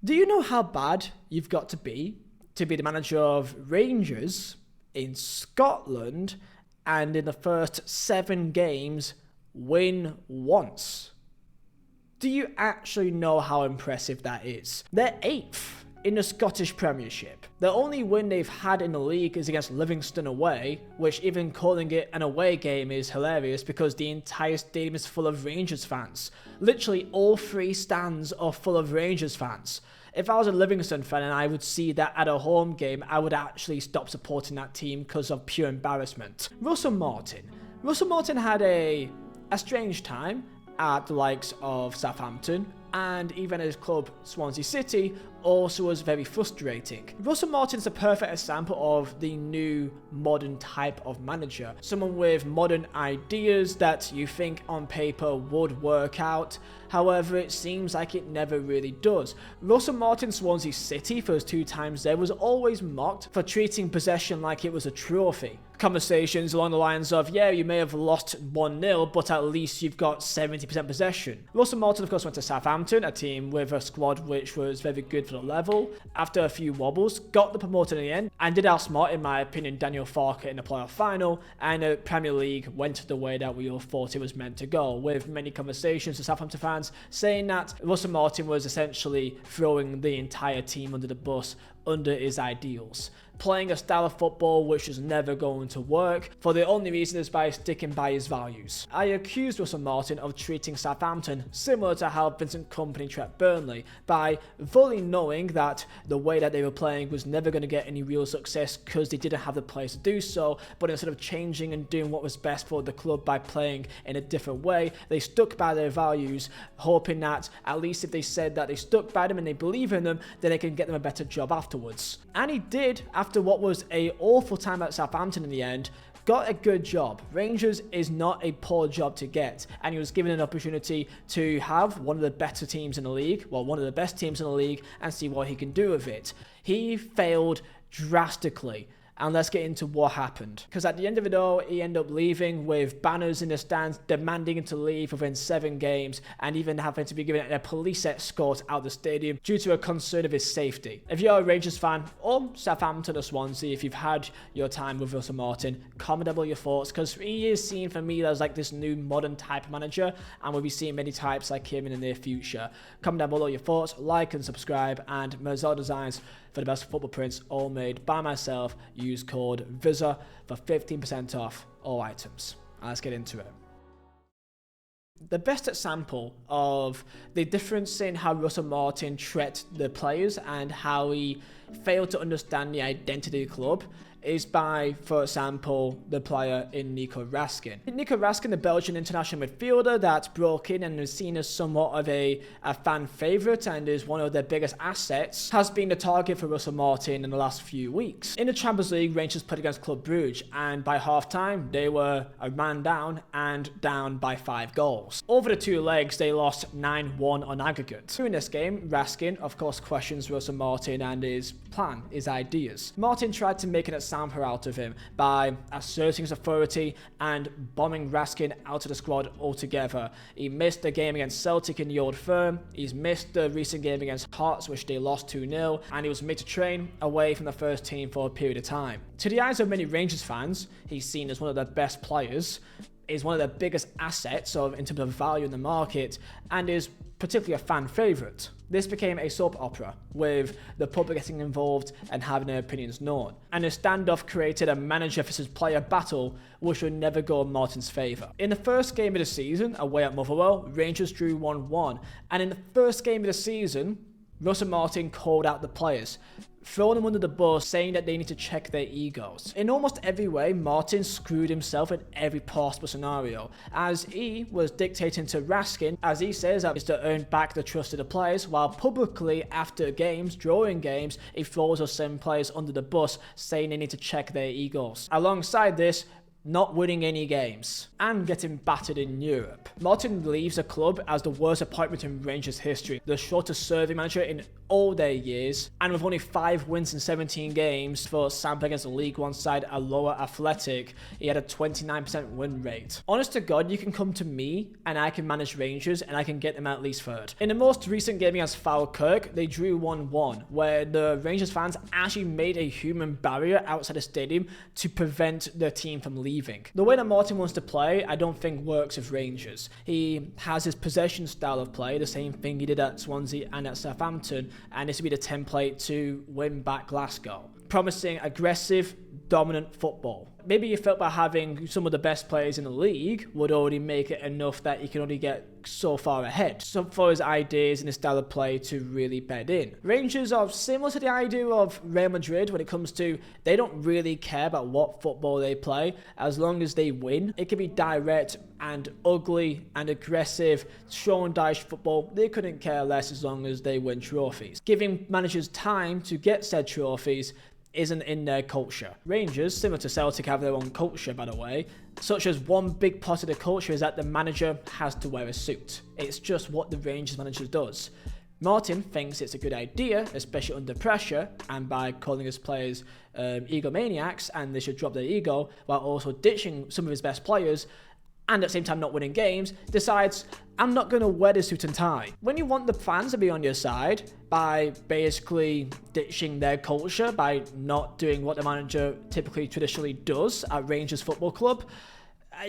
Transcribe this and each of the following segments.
Do you know how bad you've got to be the manager of Rangers in Scotland and in the first 7 games win once? Do you actually know how impressive that is? They're 8th in the Scottish Premiership. The only win they've had in the league is against Livingston away, which even calling it an away game is hilarious because the entire stadium is full of Rangers fans. Literally all 3 stands are full of Rangers fans. If I was a Livingston fan and I would see that at a home game, I would actually stop supporting that team because of pure embarrassment. Russell Martin had a strange time at the likes of Southampton, and even at his club Swansea City also was very frustrating. Russell Martin's a perfect example of the new modern type of manager. Someone with modern ideas that you think on paper would work out, however it seems like it never really does. Russell Martin Swansea City for his 2 times there was always mocked for treating possession like it was a trophy. Conversations along the lines of, yeah, you may have lost 1-0, but at least you've got 70% possession. Russell Martin, of course, went to Southampton, a team with a squad which was very good for the level. After a few wobbles, got the promotion in the end, and did outsmart, in my opinion, Daniel Farke in the playoff final, and the Premier League went the way that we all thought it was meant to go, with many conversations to Southampton fans saying that Russell Martin was essentially throwing the entire team under the bus under his ideals, playing a style of football which is never going to work for the only reason is by sticking by his values. I accused Russell Martin of treating Southampton similar to how Vincent Kompany treated Burnley, by fully knowing that the way that they were playing was never going to get any real success because they didn't have the players to do so, but instead of changing and doing what was best for the club by playing in a different way, they stuck by their values, hoping that at least if they said that they stuck by them and they believe in them, then they can get them a better job afterwards. And he did, after what was a awful time at Southampton in the end, got a good job. Rangers is not a poor job to get, and he was given an opportunity to have one of the better teams in the league, well, one of the best teams in the league, and see what he can do with it. He failed drastically. And let's get into what happened. Because at the end of it all, he ended up leaving with banners in the stands demanding him to leave within 7 games, and even having to be given a police escort out the stadium due to a concern of his safety. If you're a Rangers fan, or Southampton or Swansea, if you've had your time with Russell Martin, comment down below your thoughts, because he is seen for me as like this new modern type of manager, and we'll be seeing many types like him in the near future. Comment down below your thoughts, like and subscribe, and Vizeh designs for the best football prints, all made by myself. Use code Vizeh for 15% off all items. Let's get into it. The best example of the difference in how Russell Martin treated the players and how he failed to understand the identity of the club is by, for example, the player in Nico Raskin. Nico Raskin, the Belgian international midfielder that broke in and is seen as somewhat of a fan favourite and is one of their biggest assets, has been the target for Russell Martin in the last few weeks. In the Champions League, Rangers played against Club Brugge, and by half-time, they were a man down and down by 5 goals. Over the 2 legs, they lost 9-1 on aggregate. During this game, Raskin, of course, questions Russell Martin and his plan, his ideas. Martin tried to make an example out of him by asserting his authority and bombing Raskin out of the squad altogether. He missed the game against Celtic in the Old Firm, he's missed the recent game against Hearts which they lost 2-0, and he was made to train away from the first team for a period of time. To the eyes of many Rangers fans, he's seen as one of their best players, is one of their biggest assets in terms of value in the market, and is particularly a fan favourite. This became a soap opera, with the public getting involved and having their opinions known. And the standoff created a manager versus player battle which would never go in Martin's favour. In the first game of the season, away at Motherwell, Rangers drew 1-1. And in the first game of the season, Russell Martin called out the players, throwing them under the bus, saying that they need to check their egos. In almost every way, Martin screwed himself in every possible scenario, as he was dictating to Raskin, as he says that is to earn back the trust of the players, while publicly after games, drawing games, he throws those same players under the bus, saying they need to check their egos. Alongside this, not winning any games, and getting battered in Europe. Martin leaves the club as the worst appointment in Rangers history, the shortest serving manager in all their years, and with only 5 wins in 17 games for sample against the League One side, a lower athletic, he had a 29% win rate. Honest to God, you can come to me and I can manage Rangers and I can get them at least third. In the most recent game against Falkirk, they drew 1-1, where the Rangers fans actually made a human barrier outside the stadium to prevent their team from leaving. The way that Martin wants to play, I don't think works with Rangers. He has his possession style of play, the same thing he did at Swansea and at Southampton, and this would be the template to win back Glasgow. Promising aggressive, dominant football. Maybe you felt by having some of the best players in the league would already make it enough that he can only get so far ahead. So for his ideas and his style of play to really bed in. Rangers are similar to the idea of Real Madrid when it comes to they don't really care about what football they play as long as they win. It can be direct and ugly and aggressive, show and dice football. They couldn't care less as long as they win trophies. Giving managers time to get said trophies isn't in their culture. Rangers, similar to Celtic, have their own culture, by the way, such as one big part of the culture is that the manager has to wear a suit. It's just what the Rangers manager does. Martin thinks it's a good idea, especially under pressure, and by calling his players egomaniacs and they should drop their ego, while also ditching some of his best players, and at the same time not winning games, decides, I'm not going to wear the suit and tie. When you want the fans to be on your side by basically ditching their culture, by not doing what the manager typically traditionally does at Rangers Football Club,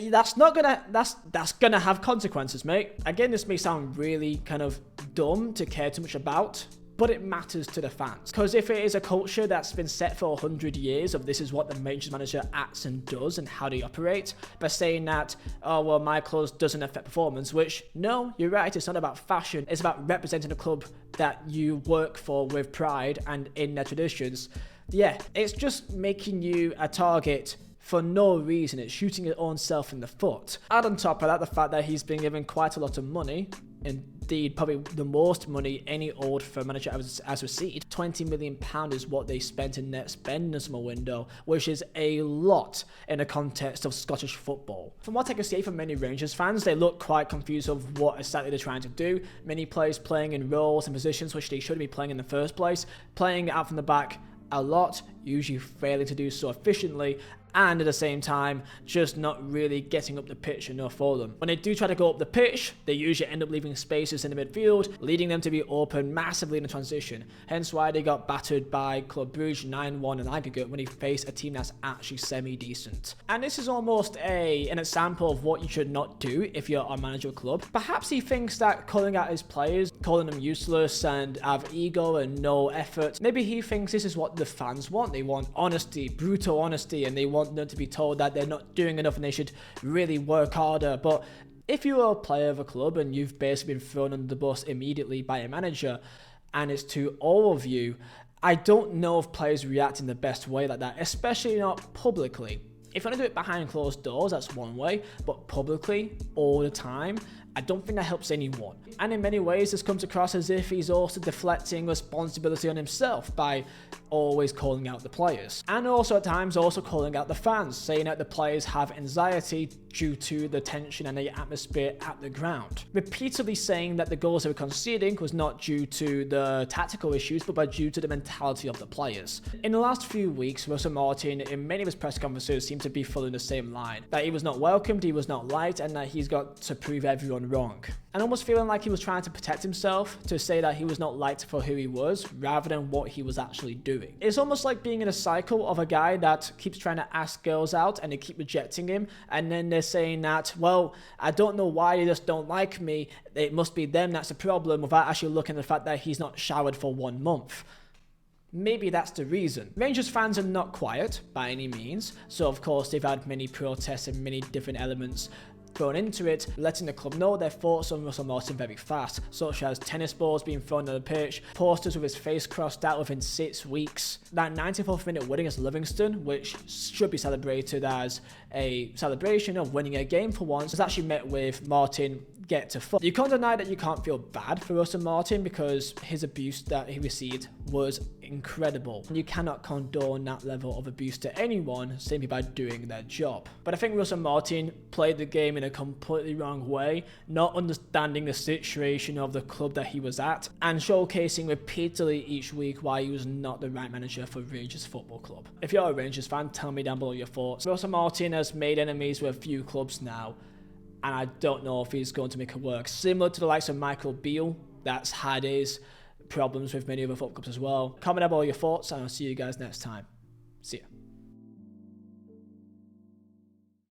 that's gonna have consequences, mate. Again, this may sound really kind of dumb to care too much about, but it matters to the fans. Because if it is a culture that's been set for 100 years of this is what the Rangers manager acts and does and how they operate, by saying that, oh, well, my clothes doesn't affect performance, which, no, you're right, it's not about fashion, it's about representing a club that you work for with pride and in their traditions. Yeah, it's just making you a target for no reason. It's shooting your own self in the foot. Add on top of that the fact that he's been given quite a lot of money, indeed probably the most money any old firm manager has received. £20 million is what they spent in net spend in the summer window, which is a lot in the context of Scottish football. From what I can see from many Rangers fans, they look quite confused of what exactly they're trying to do. Many players playing in roles and positions which they shouldn't be playing in the first place, playing out from the back a lot, usually failing to do so efficiently, and at the same time, just not really getting up the pitch enough for them. When they do try to go up the pitch, they usually end up leaving spaces in the midfield, leading them to be open massively in the transition. Hence why they got battered by Club Brugge 9-1 in aggregate when they faced a team that's actually semi-decent. And this is almost an example of what you should not do if you're a manager of a club. Perhaps he thinks that calling out his players, calling them useless and have ego and no effort, maybe he thinks this is what the fans want. They want honesty, brutal honesty, and they want them to be told that they're not doing enough and they should really work harder. But if you're a player of a club and you've basically been thrown under the bus immediately by a manager, and it's to all of you, I don't know if players react in the best way like that, especially not publicly. If you want to do it behind closed doors, that's one way, but publicly, all the time, I don't think that helps anyone. And in many ways, this comes across as if he's also deflecting responsibility on himself by always calling out the players. And also at times also calling out the fans, saying that the players have anxiety due to the tension and the atmosphere at the ground. Repeatedly saying that the goals they were conceding was not due to the tactical issues, but due to the mentality of the players. In the last few weeks, Russell Martin, in many of his press conferences, seemed to be following the same line. That he was not welcomed, he was not liked, and that he's got to prove everyone wrong. And almost feeling like he was trying to protect himself, to say that he was not liked for who he was, rather than what he was actually doing. It's almost like being in a cycle of a guy that keeps trying to ask girls out and they keep rejecting him, and then they're saying that, well, I don't know why they just don't like me, it must be them that's the problem, without actually looking at the fact that he's not showered for 1 month. Maybe that's the reason. Rangers fans are not quiet by any means, so of course they've had many protests and many different elements thrown into it, letting the club know their thoughts on Russell Martin very fast, such as tennis balls being thrown on the pitch, posters with his face crossed out within 6 weeks, that 94th minute winning against Livingston, which should be celebrated as a celebration of winning a game for once, was actually met with Martin get to foot. You can't deny that you can't feel bad for Russell Martin because his abuse that he received was incredible. You cannot condone that level of abuse to anyone simply by doing their job. But I think Russell Martin played the game in a completely wrong way, not understanding the situation of the club that he was at, and showcasing repeatedly each week why he was not the right manager for Rangers Football Club. If you're a Rangers fan, tell me down below your thoughts. Russell Martin has made enemies with a few clubs now, and I don't know if he's going to make it work. Similar to the likes of Michael Beale, that's had his problems with many other football clubs as well. Comment down below your thoughts, and I'll see you guys next time. See ya.